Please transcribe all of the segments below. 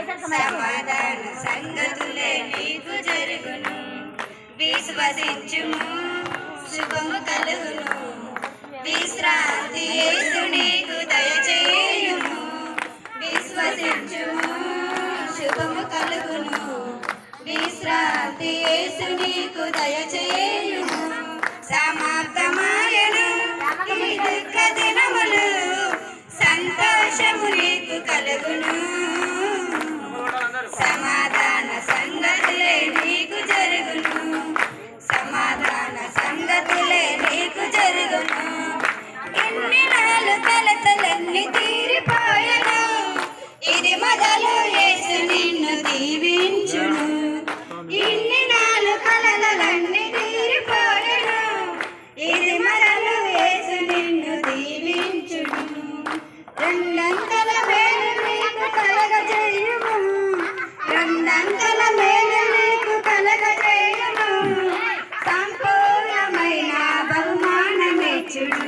సమాధాన సంగతులే నీకు జరుగును. విశ్వసించుము, శుభము కలుగును. విశ్రాంతి యేసు నీకు దయచేయును. విశ్వసించుము, శుభము కలుగును. విశ్రాంతి యేసు నీకు దయచేయును. సమాప్తమాయను ఈ దుఃఖ దినములు, సంతోషము నీకు కలుగును. సమాధాన సంగతులే నీకు జరుగును. సమాధాన సంగతులే నీకు జరుగును. ఎన్ని నాలు కలతలన్నీ తీరిపోయెను. ఇది మొదలు యేసు నిన్ను దీవించును. ఇన్ని నాలు కలతలన్నీ తీరిపోయెను. ఇది మొదలు యేసు నిన్ను దీవించును. రెండంతల మేలు నీకు కలగజేయుము. రెండంతల మేలు నీకు కలగజేయుము. సంపూర్ణమైన బహుమానమిచ్చును.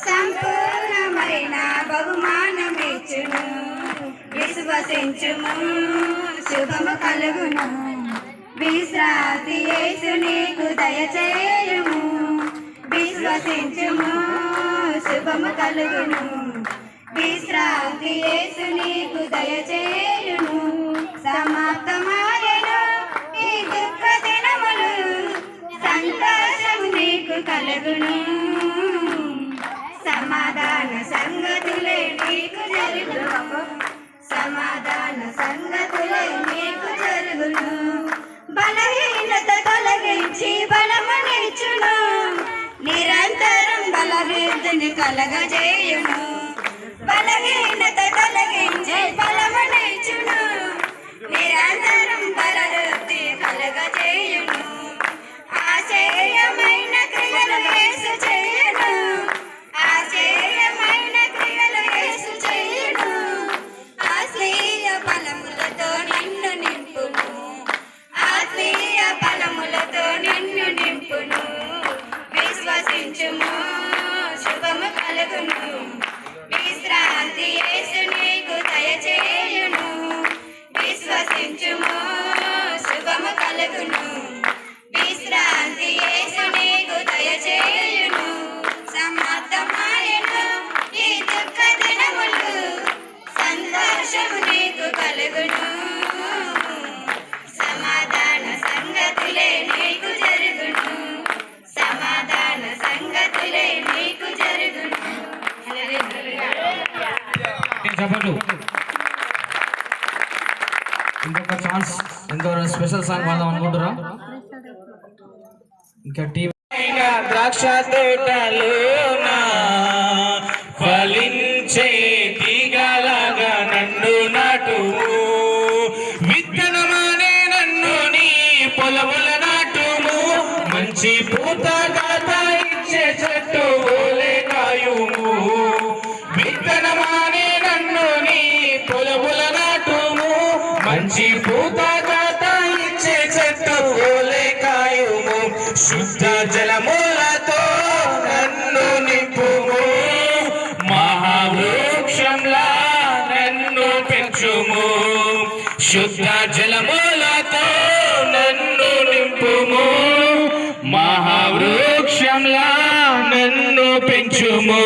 సంపూర్ణమైన బహుమానమిచ్చును. విశ్వసించుము, శుభము కలుగును. విశ్రాంతి యేసు నీకు దయచేయుము. విశ్వసించుము, శుభము కలుగును. విశ్రాంతి యేసు నీకు దయచేయును. సమాప్తమాయెను ఈ దుఃఖ దినములు, సంతోషము నీకు కలుగును. సమాధాన సంగతులే నీకు జరుగును. సమాధాన సంగతులే నీకు జరుగును. బలహీనత తొలగించి బలమునిచ్చును. నిరంతరం బలవృద్ధిని కలగజేయును. బలహీనత తొలగించి బలమునిచ్చును. నిరంతరం బలవృద్ధి కలగజేయును. ఆశ్చర్యమైన క్రియలు యేసు చేయును. ఆశ్చర్యమైన క్రియలు యేసు చేయును. ఆత్మీయ ఫలములతో నిన్ను నింపును. ఆత్మీయ ఫలములతో నిన్ను నింపును. విశ్వసించుము, శుభము కలుగును. విశ్రాంతి యేసు నీకు దయచేయును. విశ్వసించుము, శుభము కలుగును. విశ్రాంతి యేసు నీకు దయచేయును. సమాప్తమాయెను ఈ దుఃఖ దినములు, సంతోషము నీకు కలుగును. సమాధాన సంగతులే నీకు జరుగును. సమాధాన సంగతులే నీకు జరుగును. చెప్పండి. ఇంకొక ఛాన్స్, ఇంకొక స్పెషల్ సాంగ్ పాడదాం అనుకుంటురా? ఇంకా టీం ద్రాక్ష తోటలోనా ఫలించే తీగలాగా నన్ను నాటుము. విత్తనమానే నన్ను నీ పొలముల నాటుము. మంచి పూత గాత ఇచ్చే చెట్టు ఓలే కాయుము. విత్తనమానే నన్ను నీ పొలముల నాటుము. మంచి పూత గాత ఇచ్చే చెట్టు ఓలే కాయుము. శుద్ధ జలములతో నన్ను నింపుము. మహావృక్షంలా నన్ను పెంచుము. శుద్ధ జలములతో నన్ను నింపుము. మహావృక్షంలా నన్ను పెంచుము.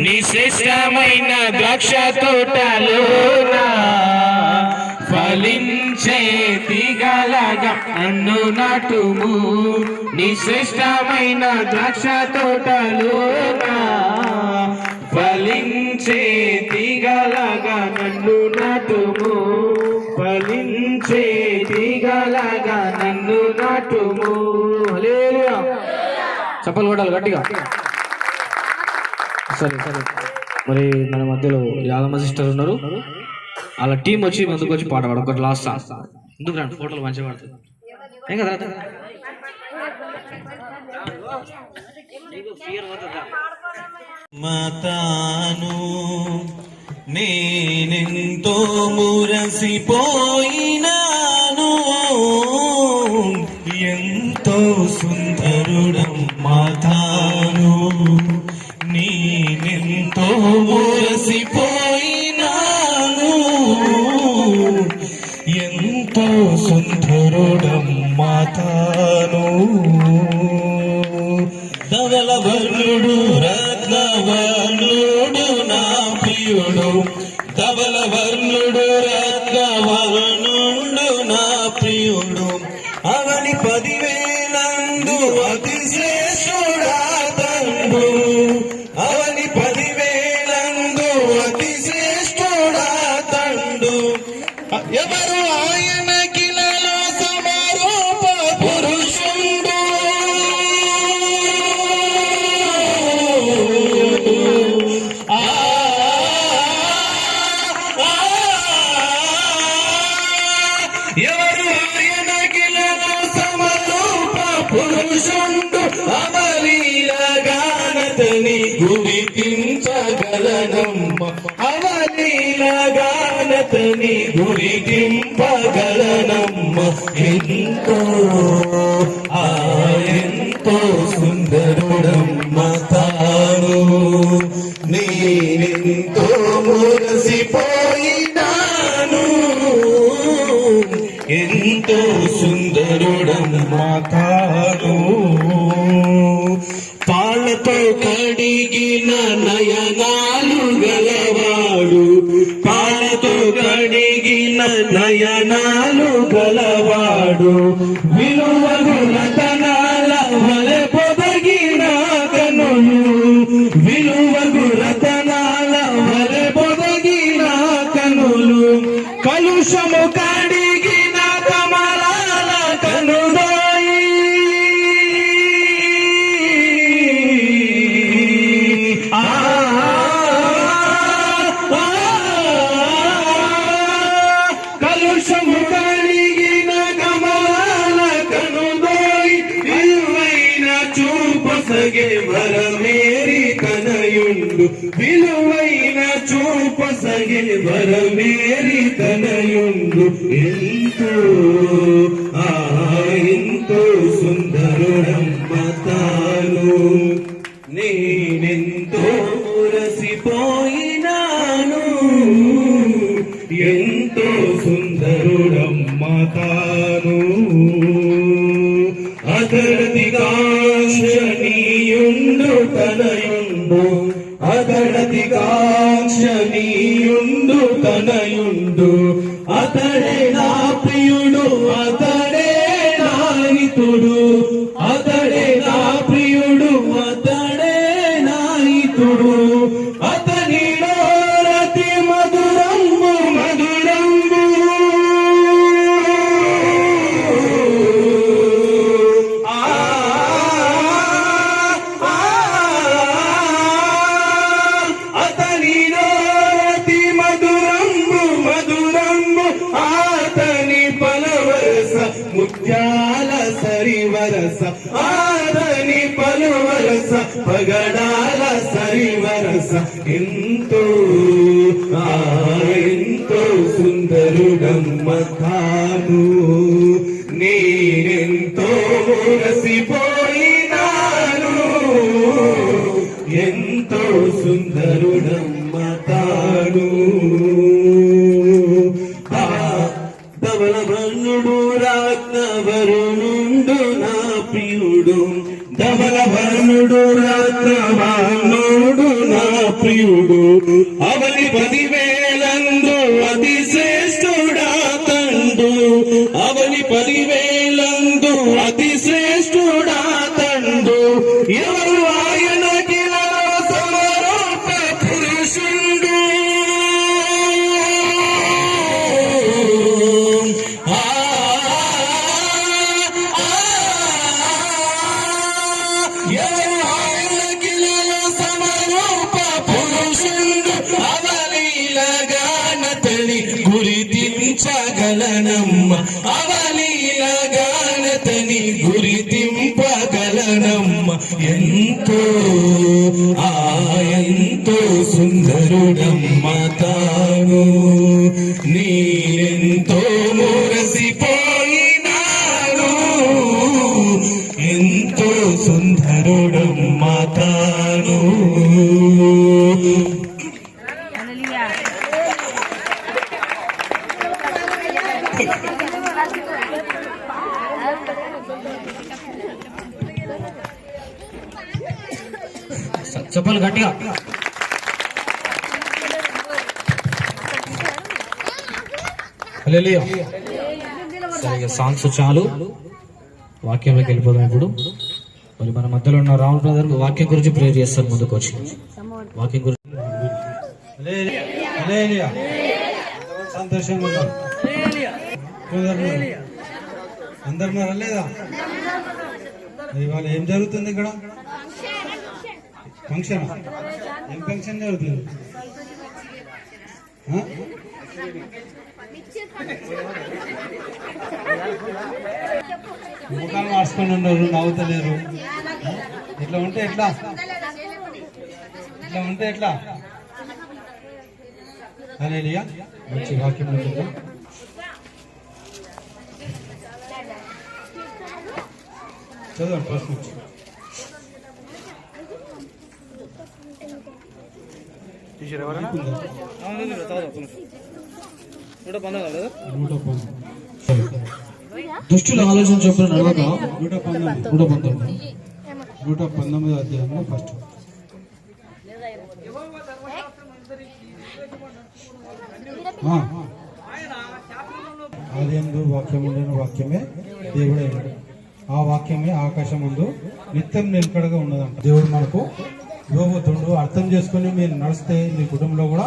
నీ శ్రేష్టమైన ద్రాక్ష తోటలోనా ఫలించే తీగలాగా నన్ను నాటుము. నీ శ్రేష్టమైన ద్రాక్ష తోటలోనా ఫలించే తీగలాగా నన్ను నాటుము. ఫలించే తీగలాగా నన్ను నాటుము. హల్లెలూయా. చప్పలు కొట్టాలి గట్టిగా. సరే సరే, మరి మన మధ్యలో యాదమ్మ సిస్టర్ ఉన్నారు. వాళ్ళ టీం వచ్చి ముందుకు వచ్చి పాట పాడు. ఒకటి లాస్ట్ సాంగ్. ఎందుకు రండి, ఫోటోలు మంచిగా పడుతుంది. ఏం కదా మతాను నేనెంతో మురసిపోయినాను. ఎంతో సుందరుడం మాతాను. నేనెంతో మురసిపోయినాను. సుందరుడమ్మా తాను ధవల వర్ణుడు రత్నవర్ణుడు నా ప్రియుడు ధవల వర్ణుడు రత్నవర్ణుడు నా ప్రియుడు అవని 10,000 అతి శ్రేష్ఠుడా తండు అవని 10,000 అతి శ్రేష్ఠుడా తండు ఎవరు ఆయన కిలలో సమరూప పురుషుడు ఎవరు ఆయన కిలలో సమరూప పురుషుడు అవలీల గానతని గురితించగలనమ్మ అవలీల గానతని గురితింపగలనమ్మ ఎంతో సుందరుడమ్మ తాను నేనెంతో మురసిపోయినాను ఎంతో సుందరుడమ్మ తాను పాలతో కడిగిన నయనాలు గలవాడు పాలతో కడిగిన నయనాలు గలవాడు విలువలు రతనాల వలె పొదగిన కనులు విలువలు రతనాల వలె పొదగిన కనులు కలుషము కడిగిన కమలాల కనుదోయి కలుషము కడిగిన కమలాల కనుదోయి విలువైన చూపసగే వరమేరి తనయుండు విలువైన చూపసగే వరమేరి తనయుండు ఎంతో సుందరుడమ్మ తాను నేనెంతో మురసిపోయినాను ఎంతో సుందరుడమ్మ తాను అతడిది కాంక్షణీయుండు తనయుండు అతడిది కాంక్షణీయుండు తనయుండు అతడే నా ప్రియుడు అతడే నా హితుడు అతడే నా ప్రియుడు అతడే నా హితుడు అతనిలో రతి మధురంబు మధురంబు అతనిలో రతి మధురంబు మధురంబు ఆతని పలవరస ముత్యాల సరివరస ఆతని పలవరస పగడాల సరివరస ఎంతో సుందరుడమ్మ తాను నేనెంతో మురసిపోయినాను ఎంతో సుందరుడమ్మ తాను ధవల వర్ణుడు రత్నవరుణుండు నా ప్రియుడు ధవల వర్ణుడు రత్నవర్ణుడు నా ప్రియుడు అవని 10,000 అతి శ్రేష్ఠుడా తండు అవని 10,000 అతి శ్రేష్ఠుడా తండు ఎవరు ఆయన కిలలో సమరూప పురుషుడు ఎవరు ఆయన కిలలో సమరూప పురుషుడు అవలీల గానతని గురితించగలనమ్మ అవలీల గానతని గురితింపగలనమ్మ ఎంతో సుందరుడమ్మ తాను నేనెంతో మురసిపోయినాను ఎంతో సుందరుడమ్మ తాను హల్లెలూయా చెప్పాలి గట్టిగా. హల్లెలూయా. సరిగా సాంగ్స్ చాలు, వాక్యంలోకి వెళ్ళిపోదాం. ఇప్పుడు మరి మన మధ్యలో ఉన్న రాహుల్ బ్రదర్ వాక్యం గురించి ప్రేర్ చేస్తారు. ముందుకు వచ్చి వాక్యం గురించి. సంతోషంగా ఉన్నారు అందరు ఉన్నారా లేదా? ఇవాళ ఏం జరుగుతుంది ఇక్కడ? ఫంక్షన్. ఏం ఫంక్షన్ జరుగుతుంది? ముఖాలు మార్చుకొని ఉన్నారు, నవ్వుతలేరు. ఇట్లా ఉంటే ఎట్లా? ఇట్లా ఉంటే ఎట్లా? హల్లెలూయా. మంచి వాక్యం ఉంటుంది. చదవండి ఫస్ట్ నుంచి. దుష్టుల ఆలోచన చొప్పున నడవక 119 అధ్యాయంలో ఫస్ట్. ఆదియందు వాక్యం ఉండని వాక్యమే దేవుడైనడు, ఆ వాక్యమే ఆకాశం ముందు నిత్యం నిలకడగా ఉన్నదంట. దేవుడు మనకు ఇవ్వబోతుండు. అర్థం చేసుకుని మీరు నడిస్తే మీ కుటుంబంలో కూడా